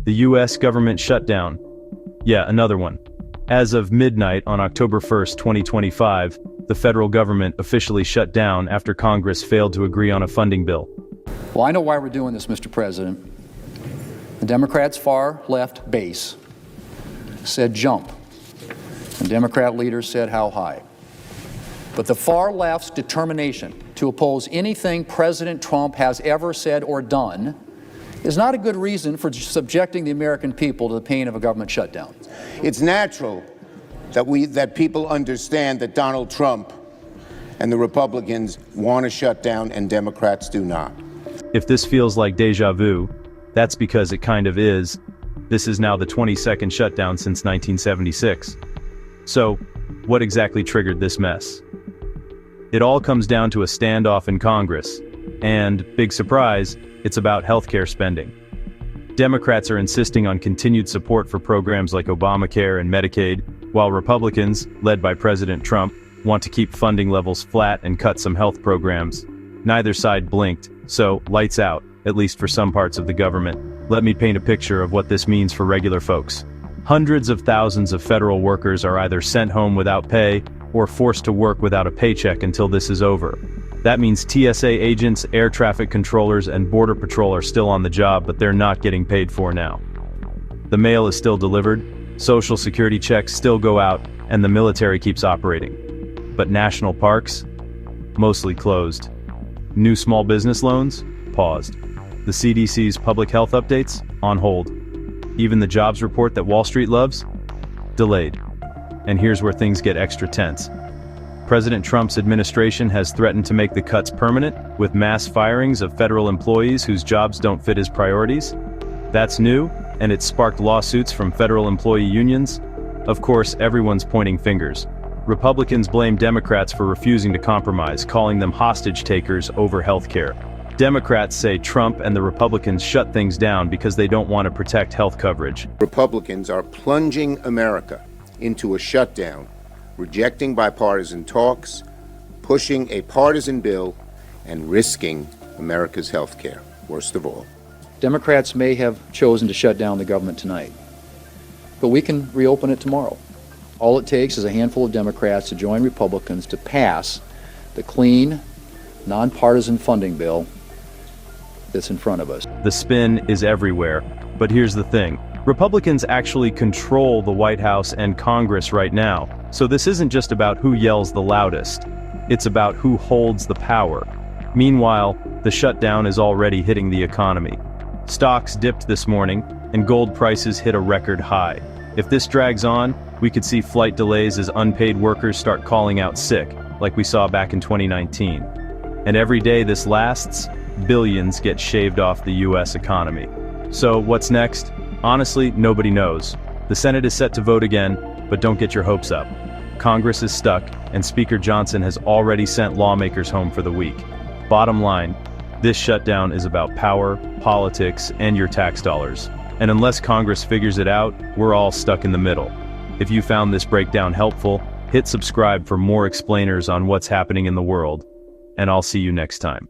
The U.S. government shutdown. Yeah, another one. As of midnight on October 1st, 2025, the federal government officially shut down after Congress failed to agree on a funding bill. Well, I know why we're doing this, Mr. President. The Democrats' far-left base said jump, and Democrat leaders said how high. But the far-left's determination to oppose anything President Trump has ever said or done is not a good reason for subjecting the American people to the pain of a government shutdown. It's natural that people understand that Donald Trump and the Republicans want to shut down and Democrats do not. If this feels like deja vu, that's because it kind of is. This is now the 22nd shutdown since 1976. So, what exactly triggered this mess? It all comes down to a standoff in Congress, and, big surprise, it's about healthcare spending. Democrats are insisting on continued support for programs like Obamacare and Medicaid, while Republicans, led by President Trump, want to keep funding levels flat and cut some health programs. Neither side blinked, so lights out, at least for some parts of the government. Let me paint a picture of what this means for regular folks. Hundreds of thousands of federal workers are either sent home without pay or forced to work without a paycheck until this is over. That means TSA agents, air traffic controllers, and Border Patrol are still on the job, but they're not getting paid for now. The mail is still delivered, Social Security checks still go out, and the military keeps operating. But national parks? Mostly closed. New small business loans? Paused. The CDC's public health updates? On hold. Even the jobs report that Wall Street loves? Delayed. And here's where things get extra tense. President Trump's administration has threatened to make the cuts permanent, with mass firings of federal employees whose jobs don't fit his priorities. That's new, and it's sparked lawsuits from federal employee unions. Of course, everyone's pointing fingers. Republicans blame Democrats for refusing to compromise, calling them hostage takers over health care. Democrats say Trump and the Republicans shut things down because they don't want to protect health coverage. Republicans are plunging America into a shutdown, rejecting bipartisan talks, pushing a partisan bill, and risking America's health care, worst of all. Democrats may have chosen to shut down the government tonight, but we can reopen it tomorrow. All it takes is a handful of Democrats to join Republicans to pass the clean, nonpartisan funding bill that's in front of us. The spin is everywhere, but here's the thing. Republicans actually control the White House and Congress right now, so this isn't just about who yells the loudest. It's about who holds the power. Meanwhile, the shutdown is already hitting the economy. Stocks dipped this morning, and gold prices hit a record high. If this drags on, we could see flight delays as unpaid workers start calling out sick, like we saw back in 2019. And every day this lasts, billions get shaved off the US economy. So what's next? Honestly, nobody knows. The Senate is set to vote again, but don't get your hopes up. Congress is stuck, and Speaker Johnson has already sent lawmakers home for the week. Bottom line, this shutdown is about power, politics, and your tax dollars. And unless Congress figures it out, we're all stuck in the middle. If you found this breakdown helpful, hit subscribe for more explainers on what's happening in the world. And I'll see you next time.